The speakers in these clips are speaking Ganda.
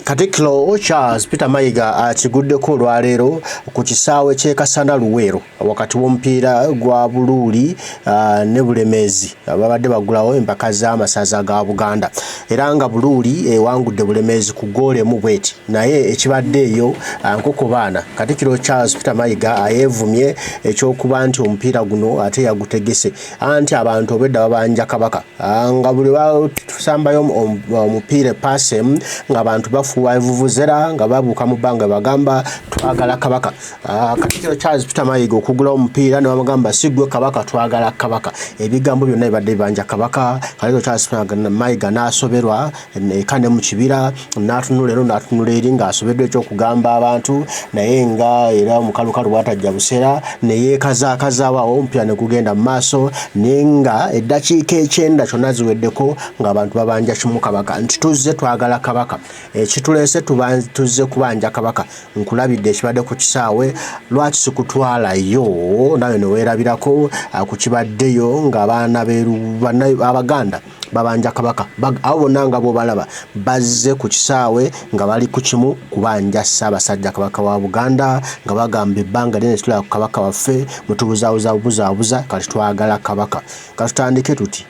Katikkiro Charles Peter Mayiga akiguddeko olwaleero ku kisaawe ky'e Kasana Luweero wakati w'omupiira gwa Buluuli ne Bulemeezi babadde bagulawo empaka z'amasaza ga Buganda era nga Buluuli ewangudde Bulemeezi ku ggoolo emu bweti naye ekibadde eyo nkoko baana Katikkiro Charles Peter Mayiga ayeevumye ekyokuba nti omupiira guno ate yagutegese anti abantu obwedda babanja kabaka nga buli basambayo omupiira paase nga abantu bafuwa evuvuzera nga babuuka mu bbanga bagamba twagala kabaka. Katikkiro Charles Peter Mayiga okugula omupiira ne bamugamba sigwe kabaka twagala kabaka ebigambo byonna bibadde bibanja kabaka. Katikkiro Charles Peter Mayiga n'asoberwa eka ne mu kibira n'atunula ero n'atunula eri ng'asobeddwa ekyokugamba abantu naye nga era omukalukalu bw'atajja buseera ne yeekazaakazaawo omupiira ne gugenda mu maaso naye nga eddakiika 9 kyonna ziweddeko ng'abantu babanja kimu kabaka nti tuzze twagala kabaka ekituleese tuzze kubanja kabaka nkulabidde ekibadde ku kisaawe lwaki sikutwalayo nawe ne weerabirako ku kibaddeyo ng'abaana abaganda babanja kabaka abo bonna nga bw'obalaba bazze ku kisaawe nga bali ku kimu kubanja Ssaabasajja kabaka wa Buganda nga bagamba ebbanga lyonna tulaba ku kabaka waffe mutubuzaabuza kati twagala kabaka katutandike tuti.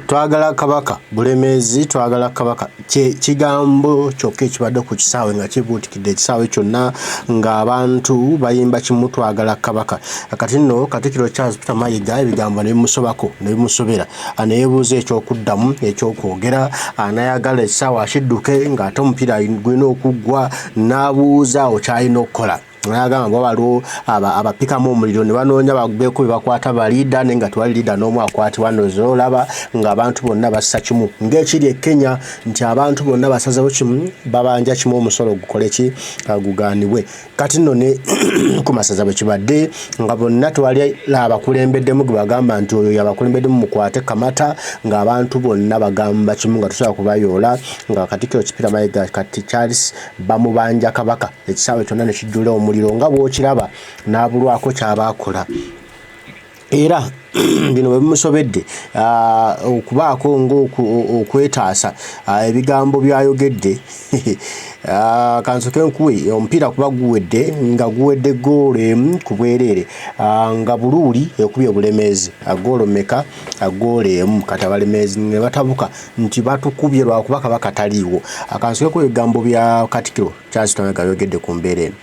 Twagala kabaka Bulemeezi twagala kabaka kigambo kyokka ekibadde ku kisaawe nga kibuutikidde ekisaawe kyonna ng'abantu bayimba kimu twagala kabaka. Kati nno Katikkiro Charles Peter Mayiga ebigambo ne bimusobako ne bimusobera aneebuuza ekyokuddamu ekyokwogera anayagala ekisaawe akidduke ng'ate omupiira gulina okuggwa n'abuuza okyalina okukola. Nagamba waliwo abapikamu omuliro ne banoonya babeeko bye bakwata baliida naye nga tewali liida n'omu akwatibwa nozolaba ng'abantu bonna bassa kimu ng'ekiri e Kenya nti abantu bonna basazewo kimu babanja kimu omusolo gukole ki gugaanibwe. Kati nno ne ku masaza bwe kibadde nga bonna tewali abakulembeddemu ge bagamba nti oyo yabakulembeddemu mukwate kamata ng'abantu bonna bagamba kimu nga tusobola kubayoola nga Katikkiro Peter Mayiga kati Charles bamubanja kabaka ekisaawe kyonna ne kijjula omuliro nga bw'okiraba n'abulwako ky'abaakola. Era bino bwe bimusobedde okubaako ng'okwetaasa ebigambo by'ayogedde kansoke nkuwe omupiira kuba guwedde nga guwedde goolo emu ku bwereere nga Buluuli ekubye Bulemeezi goolo mmeka goolo emu. Kati Abalemeezi ne batabuka nti batukubye lwakuba kabaka taliiwo. Kansoke ku ebigambo bya Katikkiro Charles Peter Mayiga ayogedde ku mbeera eno.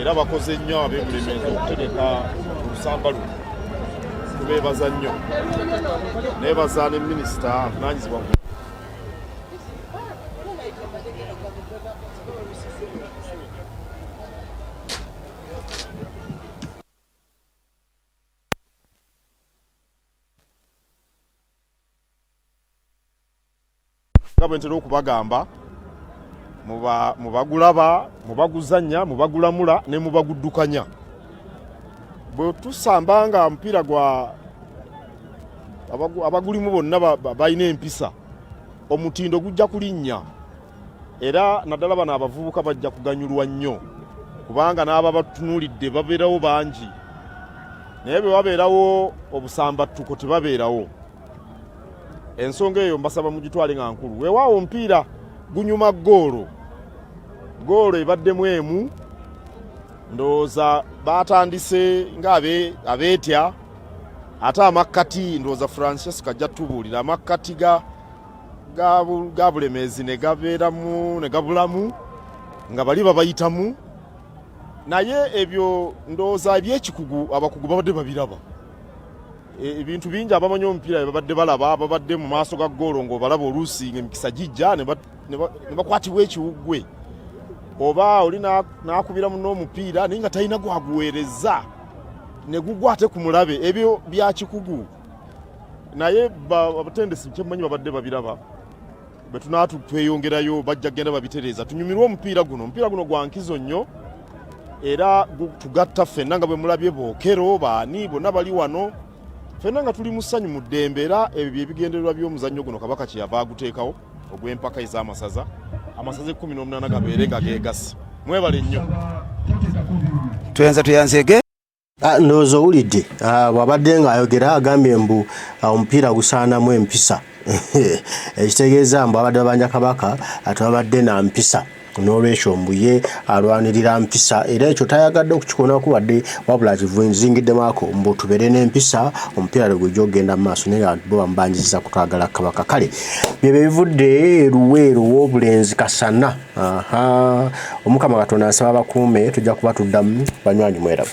Era bakoze nnyo ab'Ebulemeezi okutereka olusamba luno tubeebaza nnyo neebaza ne minisita avunanyizibwa nga bwe ntera okubagamba mubagulaba mubaguzanya mubagulamula ne mubaguddukanya. Bwe tusamba nga omupiira gwa abagulimu bonna balina empisa omutindo gujja kulinnya era naddala bano abavubuka bajja kuganyulwa nnyo kubanga n'aba batunuulidde babeerawo bangi naye bwe babeerawo obusambattuko tebabeerawo. Ensonga eyo mbasaba mugitwale nga nkulu. Weewaawo omupiira gunyuma goolo ebaddemu emu ndowooza batandise nga abeetya ate amakkati ndowooza Francis kajja tubuulira amakkati ga Bulemeezi ne gabeeramu ne gabulamu nga bali babayitamu naye ebyo ndowooza ebyekikugu abakugu babadde babiraba. Ebintu bingi abamanyi omupiira babadde balaba babadde mu maaso ga goolo ng'obalaba oluusi ng'emikisa gijja ne bakwatibwa ekiwuggwe oba oli n'akubira muno omupiira naye nga talina gwaguweereza ne gugwa ate ku mulabe. Ebyo bya kikugu naye abatendesi kyemmanyi babadde babiraba bwe tunaatweyongerayo bajja genda babitereeza. Tunyumirwa omupiira guno gwa nkizo nnyo era tugatta ffenna nga bwe mulabye Bookero baani bonna bali wano ffenna nga tuli mu ssanyu mu ddembe. Era ebyo byebigendererwa by'omuzannyo guno kabaka kye yava aguteekawo ogw'empaka ez'amasaza amasaza 18 gabeere nga geegasi. Mwebale nnyo. Tuyanzege ndowooza owulidde bw'abadde ng'ayogera agambye mbu omupiira gusaanamu empisa ekitegeeza mbu abadde babanja kabaka ate babadde na mpisa n'olwekyo mbu ye alwanirira mpisa era ekyo tayagadde okukikoonako wadde wabula akivunzingiddemu ako mbu tubeere n'empisa omupiira gujja okugenda mu maaso naye nga bo bamubanjiriza kutwagala kabaka. Kale byebyo bivudde Luweero w'obulenzi Kasana. Omukama Katonda asaba bakuume tujja kuba tuddamu banywanyi mwerabu.